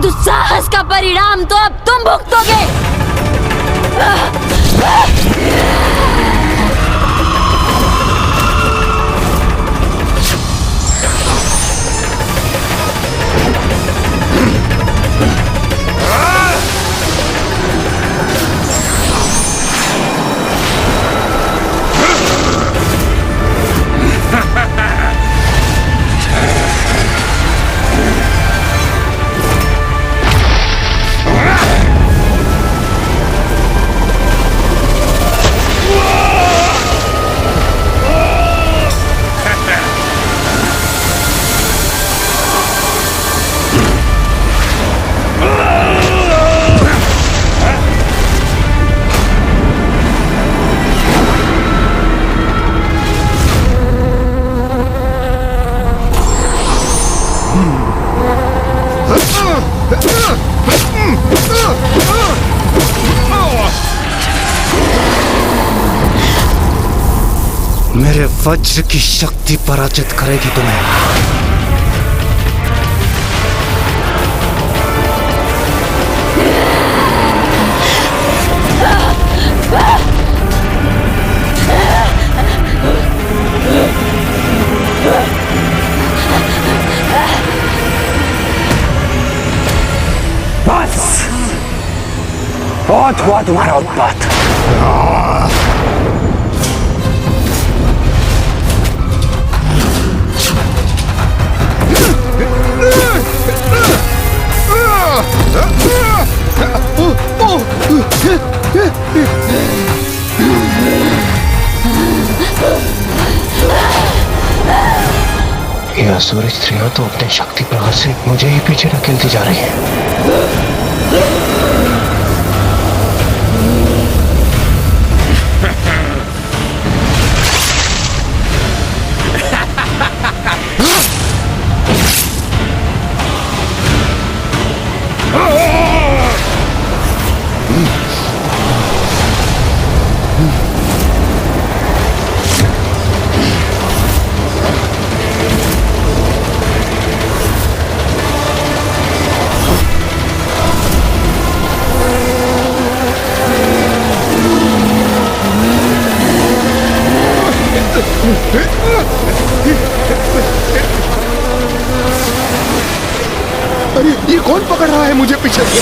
दुस्साहस का परिणाम तो अब तुम भुगतोगे। मेरे वज्र की शक्ति पराजित करेगी तुम्हें। बस बहुत हुआ तुम्हारा उत्पात। ये असुरी स्त्रियां तो अपने शक्ति प्रकाश से मुझे ही पीछे ढकेलती जा रही है। अरे ये कौन पकड़ रहा है मुझे पीछे से?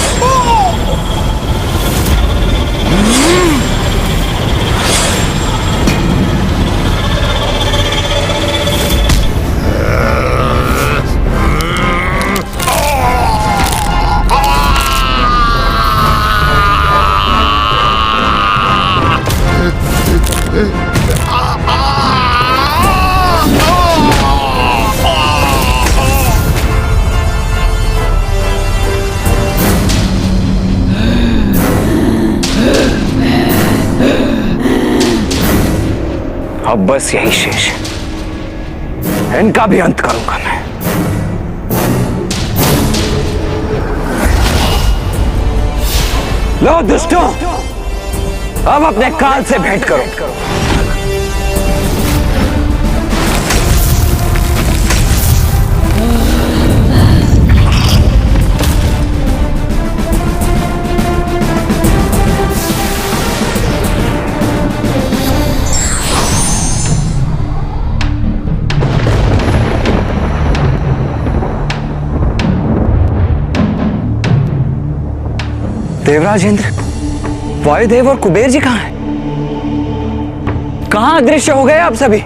अब बस यही शेष है, इनका भी अंत करूंगा मैं। लो दुष्टों, अब अपने काल से भेंट करो। देवराज इंद्र, वायुदेव और कुबेर जी कहां हैं? कहां अदृश्य हो गए आप सभी?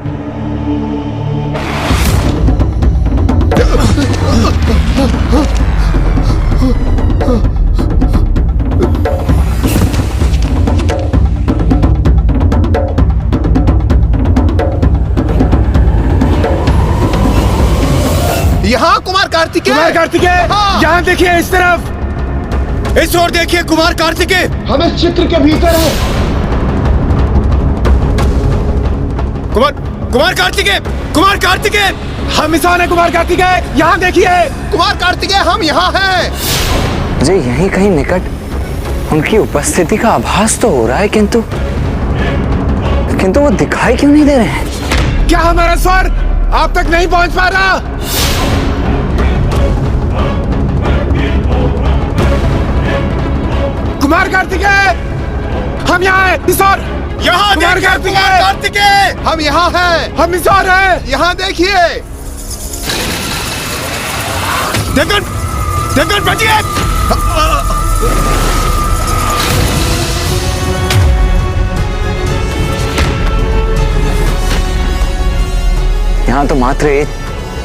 यहाँ कुमार कार्तिकेय। कुमार कार्तिकेय, यहाँ देखिए, इस तरफ, इस ओर देखिए कुमार कार्तिकेय। हम इस चित्र के भीतर हैं। कुमार कार्तिकेय, कुमार कार्तिकेय, हम इंसान हैं। कुमार कार्तिकेय, यहाँ देखिए। कुमार कार्तिकेय, हम यहाँ हैं। मुझे यहीं कहीं निकट उनकी उपस्थिति का आभास तो हो रहा है, किंतु वो दिखाई क्यों नहीं दे रहे हैं? क्या हमारा स्वर आप तक नहीं पहुंच पा रहा? इस ओर। यहाँ कुमार देखिए, कार्तिकेय! कुमार कार्तिकेय, हम यहाँ हैं। हम इस ओर हैं। यहाँ देखिए। देवगन, देवगन बचिए। यहाँ तो मात्र एक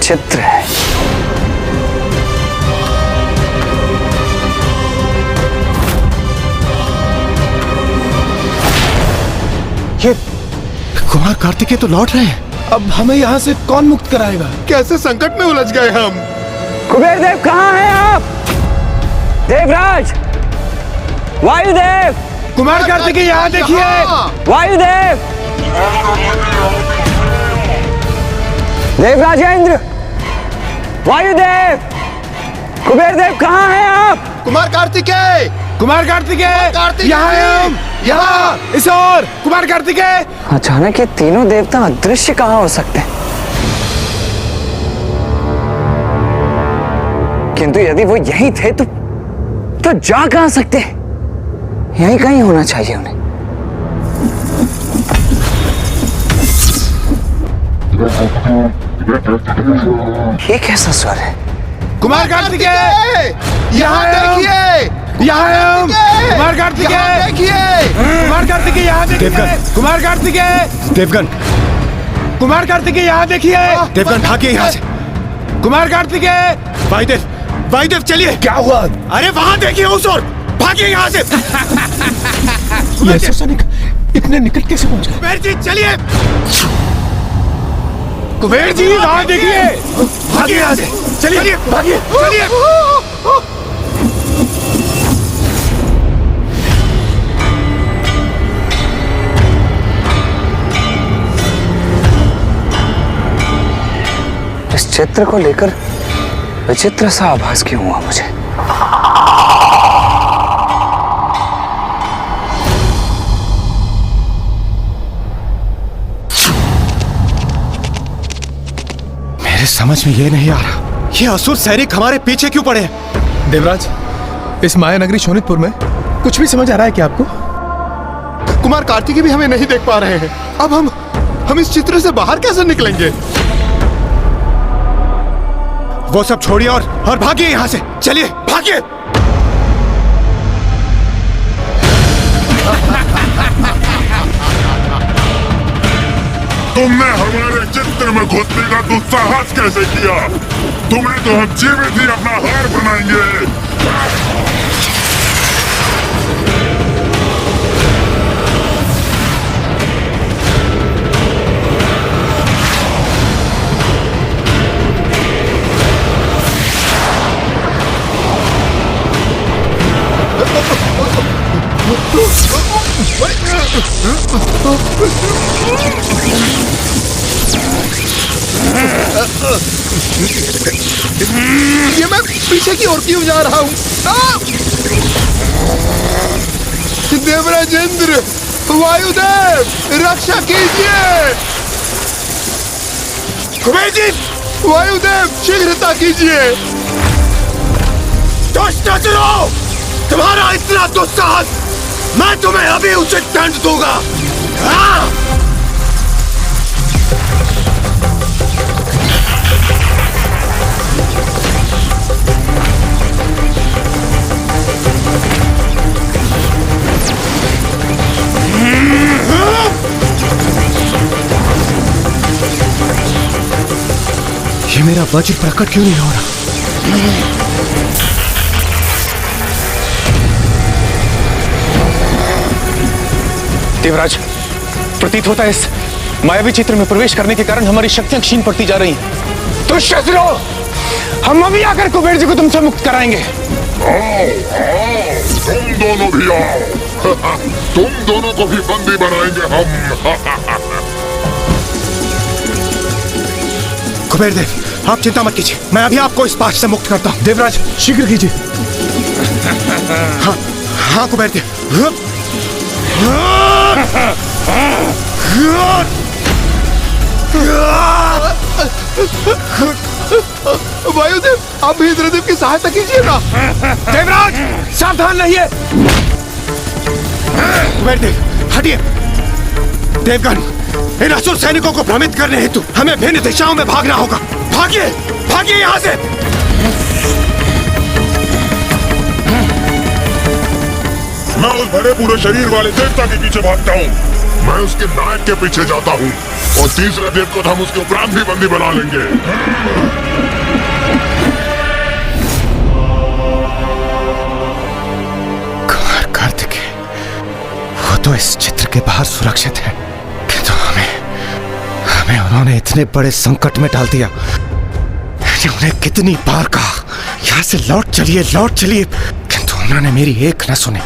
चित्र है। ये कुमार कार्तिकेय तो लौट रहे हैं। अब हमें यहाँ से कौन मुक्त कराएगा? कैसे संकट में उलझ गए हम। कुबेर देव कहाँ हैं आप? देवराज, वायुदेव, कुमार कार्तिकेय यहाँ देखिए। वायुदेव, देवराजेंद्र, वायुदेव, कुबेर देव कहाँ हैं आप? कुमार कार्तिकेय, कुमार कार्तिकेय, कार्तिकेय! यहाँ हैं हम। यहाँ इस ओर। कुमार कार्तिकेय। अचानक ये तीनों देवता अदृश्य कहाँ हो सकते हैं? किंतु यदि वो यही थे तो जा कहाँ सकते हैं? यहीं कहीं होना चाहिए उन्हें। ये कैसा स्वर है? कुमार कार्तिकेय, यहाँ देखिए। यहाँ हैं हम। कुमार कार्तिकेय, यहाँ देखिए। कुमार कार्तिकेय यहाँ देखिए। कुमार कार्तिकेय, देवगन, कुमार कार्तिकेय यहाँ देखिए। देवगन भागिए यहाँ से। कुमार कार्तिकेय। वायुदेव, वायुदेव चलिए। क्या हुआ? अरे वहां देखिए उस ओर, भागिए यहाँ से। ये सैनिक इतने निकट कैसे पहुंच गए? कुबेर जी चलिए। कुबेर जी वहां देखिए। भागिए यहाँ से। चलिए भागिए, चलिए। इस चित्र को लेकर विचित्र सा आभास क्यों हुआ मुझे? मेरे समझ में ये नहीं आ रहा, ये असुर सैनिक हमारे पीछे क्यों पड़े हैं? देवराज, इस माया नगरी शोनितपुर में कुछ भी समझ आ रहा है क्या आपको? कुमार कार्तिकेय भी हमें नहीं देख पा रहे हैं। अब हम इस चित्र से बाहर कैसे निकलेंगे? वो सब छोड़िए और भागिए यहाँ से। चलिए भागिए। तुमने हमारे चित्र में घुसने का दुस्साहस कैसे किया? तुम्हें तो हम जीवित ही अपना हार बनाएंगे। ये मैं पीछे की ओर क्यों जा रहा हूँ? देवराजेंद्र, वायुदेव, रक्षा कीजिए। कुबेर जी, वायुदेव, शीघ्रता कीजिए। दुष्ट असुरों, तुम्हारा इतना दुस्साहस, मैं तुम्हें अभी उचित दंड दूंगा। हाँ! ये मेरा वज्र प्रकट क्यों नहीं हो रहा? देवराज, प्रतीत होता है इस मायावी चित्र में प्रवेश करने के कारण हमारी शक्तियां क्षीण पड़ती जा रही हैं। तो शस्त्रों, हम अभी आकर कुबेर जी को तुमसे मुक्त कराएंगे। तुम दोनों भी आओ। तुम दोनों को भी बंदी बनाएंगे हम। कुबेर देव, आप चिंता मत कीजिए, मैं अभी आपको इस पाश से मुक्त करता हूँ। देवराज, शीघ्र कीजिए। हाँ हाँ कुबेर देव। वायुदेव, आप भी इंद्रदेव की सहायता कीजिए ना। देवराज, सावधान रहिए। कुबेर देव, हटिए। देवगन, इन असुर सैनिकों को भ्रमित करने हेतु हमें भिन्न दिशाओं में भागना होगा। भागिए, भागिए यहाँ से। मैं उस भरे पूरे शरीर वाले देवता के पीछे भागता हूँ। मैं उसके नायक के पीछे जाता हूँ और तीसरे देव को तो हम उसके उपरांत भी बंदी बना लेंगे। कुमार कार्तिकेय, वो तो इस चित्र के बाहर सुरक्षित है, किंतु हमें उन्होंने इतने बड़े संकट में डाल दिया। मैंने उन्हें कितनी बार कहा यहाँ से लौट चलिए, किंतु उन्होंने मेरी एक न सुनी।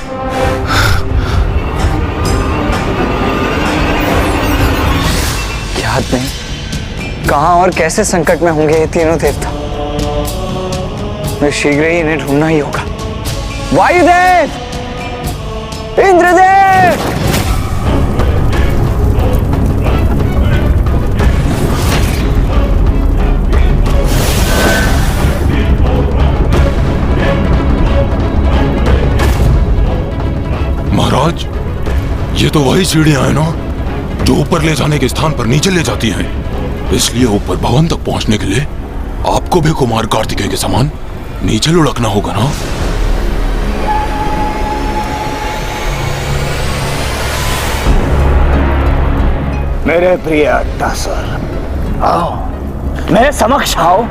याद नहीं कहां और कैसे संकट में होंगे ये तीनों देवता। मुझे शीघ्र ही इन्हें ढूंढना ही होगा। वायुदेव, इंद्रदेव, महाराज, ये तो वही सीढ़ियां हैं ना जो ऊपर ले जाने के स्थान पर नीचे ले जाती हैं। इसलिए ऊपर भवन तक पहुंचने के लिए आपको भी कुमार कार्तिकेय के समान नीचे लुढ़कना होगा ना। मेरे प्रिय अट्टासुर, आओ मेरे समक्ष आओ।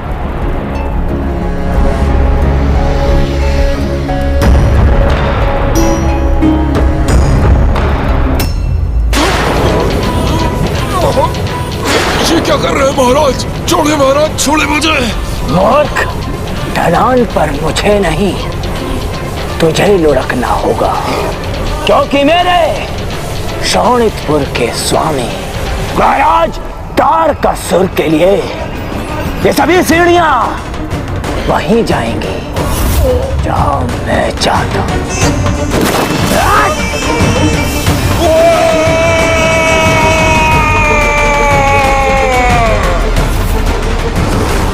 ये क्या कर रहे हैं महाराज? छोड़े महाराज, छोड़े मुझे। मूर्ख, ढलान पर मुझे नहीं तुझे लुढ़कना होगा, क्योंकि मेरे शोणितपुर के स्वामी महाराज तारकासुर के लिए ये सभी सीढ़ियां वहीं जाएंगी जहां मैं चाहता हूं।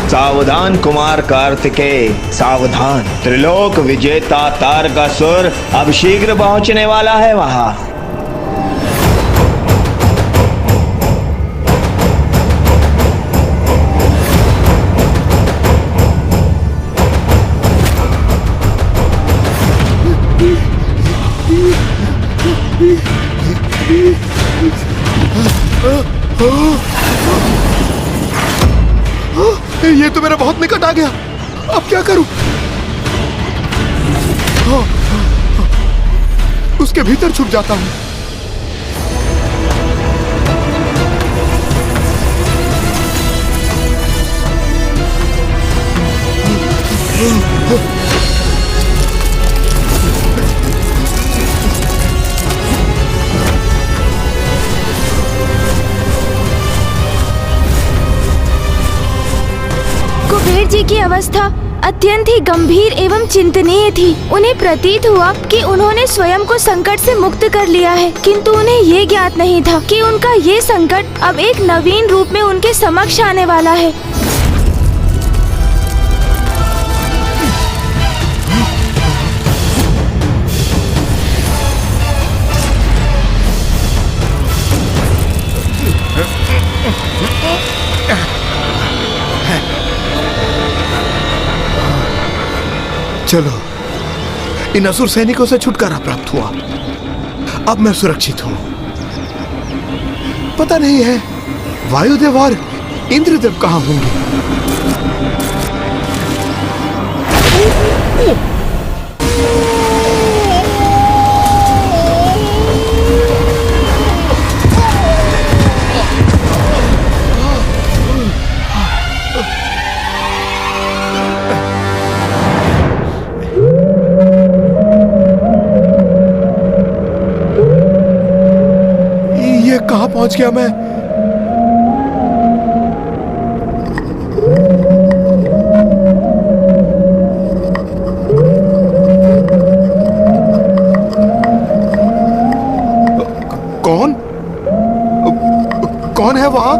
सावधान कुमार कार्तिकेय, सावधान। त्रिलोक विजेता तारकासुर अब शीघ्र पहुंचने वाला है वहां। ये तो मेरा बहुत निकट आ गया। अब क्या करूं? उसके भीतर छुप जाता हूं। कुबेर जी की अवस्था अत्यंत ही गंभीर एवं चिंतनीय थी। उन्हें प्रतीत हुआ कि उन्होंने स्वयं को संकट से मुक्त कर लिया है, किंतु उन्हें ये ज्ञात नहीं था कि उनका ये संकट अब एक नवीन रूप में उनके समक्ष आने वाला है। चलो, इन असुर सैनिकों से छुटकारा प्राप्त हुआ। अब मैं सुरक्षित हूं। पता नहीं है वायुदेव और इंद्रदेव कहां होंगे। कहां पहुंच गया मैं? कौन है वहां?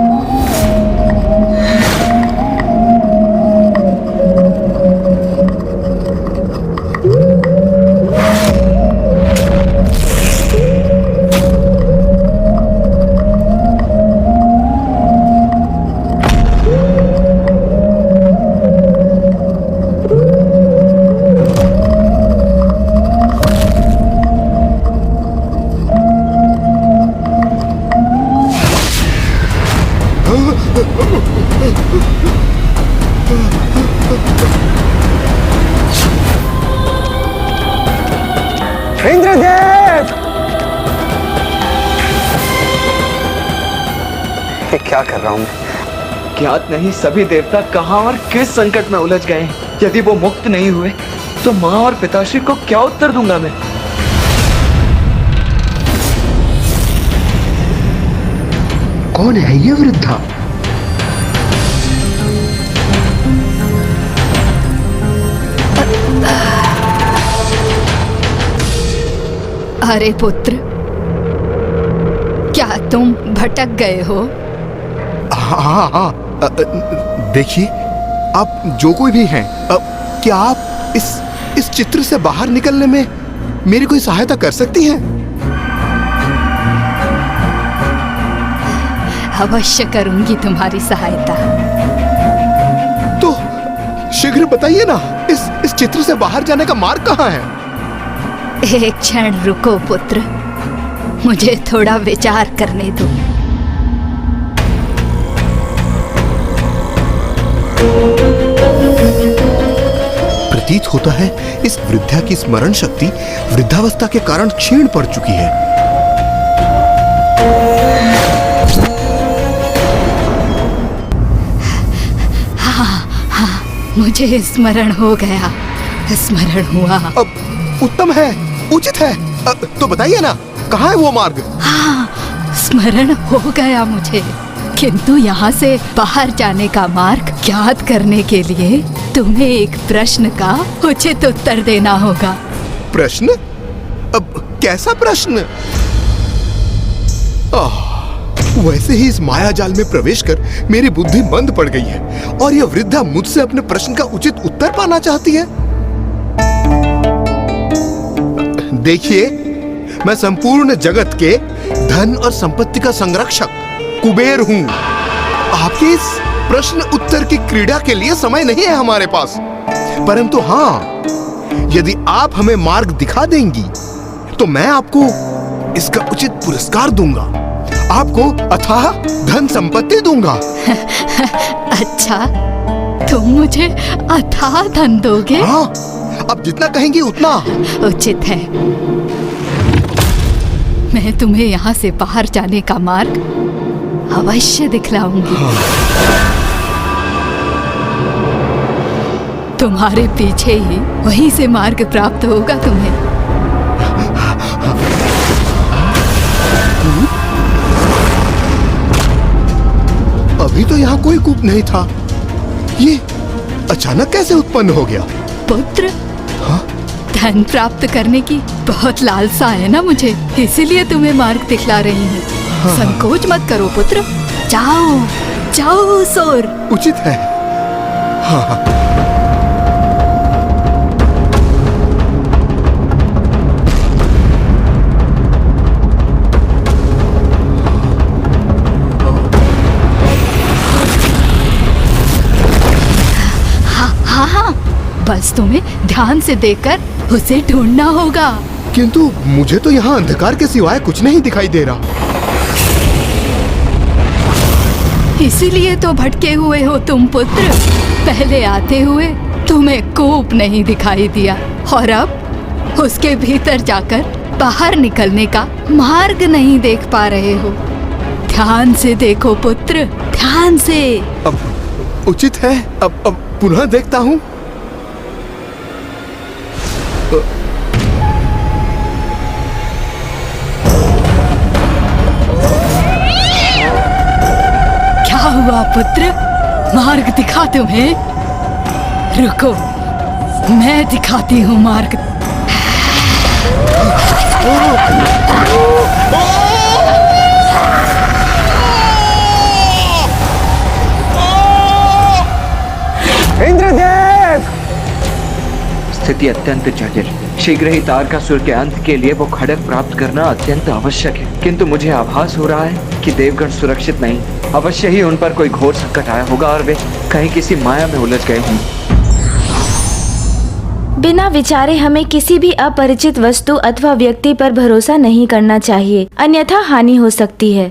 इंद्रदेव! ये क्या कर रहा हूं मैं? ज्ञात नहीं सभी देवता कहाँ और किस संकट में उलझ गए हैं। यदि वो मुक्त नहीं हुए तो माँ और पिताश्री को क्या उत्तर दूंगा मैं? कौन है ये वृद्धा? अरे पुत्र, क्या तुम भटक गए हो? हाँ, देखिए, आप जो कोई भी हैं, क्या आप इस चित्र से बाहर निकलने में मेरी कोई सहायता कर सकती हैं? अवश्य करूंगी तुम्हारी सहायता। तो शीघ्र बताइए ना, इस चित्र से बाहर जाने का मार्ग कहाँ है? एक क्षण रुको पुत्र, मुझे थोड़ा विचार करने दो। प्रतीत होता है इस वृद्धा की स्मरण शक्ति वृद्धावस्था के कारण क्षीण पड़ चुकी है। हाँ, मुझे स्मरण हो गया, स्मरण हुआ। अब उत्तम है, उचित है। तो बताइए ना, कहाँ है वो मार्ग? हाँ, स्मरण हो गया मुझे, किंतु यहाँ से बाहर जाने का मार्ग ज्ञात करने के लिए तुम्हें एक प्रश्न का उचित उत्तर देना होगा। प्रश्न? अब कैसा प्रश्न? वैसे ही इस माया जाल में प्रवेश कर मेरी बुद्धि मंद पड़ गई है और यह वृद्धा मुझसे अपने प्रश्न का उचित उत्तर पाना चाहती है। देखिए, मैं संपूर्ण जगत के धन और संपत्ति का संरक्षक कुबेर हूं। आपके इस प्रश्न उत्तर की क्रीड़ा के लिए समय नहीं है हमारे पास, परंतु हाँ, यदि आप हमें मार्ग दिखा देंगी तो मैं आपको इसका उचित पुरस्कार दूंगा, आपको अथाह धन संपत्ति दूंगा। अच्छा, तुम मुझे अथाह धन दोगे? हाँ, अब जितना कहेंगी उतना। उचित है, मैं तुम्हें यहाँ से बाहर जाने का मार्ग अवश्य दिखलाऊंगी। तुम्हारे पीछे ही वहीं से मार्ग प्राप्त होगा तुम्हें। अभी तो यहाँ कोई कूप नहीं था, ये अचानक कैसे उत्पन्न हो गया? पुत्र, धन प्राप्त करने की बहुत लालसा है ना मुझे, इसीलिए तुम्हें मार्ग दिखला रही हूँ। संकोच मत करो पुत्र, जाओ जाओ सोर। उचित है। हाँ। हाँ, बस तुम्हें ध्यान से देखकर उसे ढूंढना होगा। किंतु मुझे तो यहाँ अंधकार के सिवाय कुछ नहीं दिखाई दे रहा। इसीलिए तो भटके हुए हो तुम पुत्र। पहले आते हुए तुम्हें कूप नहीं दिखाई दिया और अब उसके भीतर जाकर बाहर निकलने का मार्ग नहीं देख पा रहे हो। ध्यान से देखो पुत्र, ध्यान से। अब उचित है, अब पुनः देखता हूँ। क्या हुआ पुत्र, मार्ग दिखा तुम्हें? रुको, मैं दिखाती हूँ मार्ग। इंद्रदेव! स्थिति अत्यंत जटिल। शीघ्र ही तारकासुर के अंत के लिए वो खड्ग प्राप्त करना अत्यंत आवश्यक है, किंतु मुझे आभास हो रहा है कि देवगण सुरक्षित नहीं। अवश्य ही उन पर कोई घोर संकट आया होगा और वे कहीं किसी माया में उलझ गए होंगे। बिना विचारे हमें किसी भी अपरिचित वस्तु अथवा व्यक्ति पर भरोसा नहीं करना चाहिए, अन्यथा हानि हो सकती है।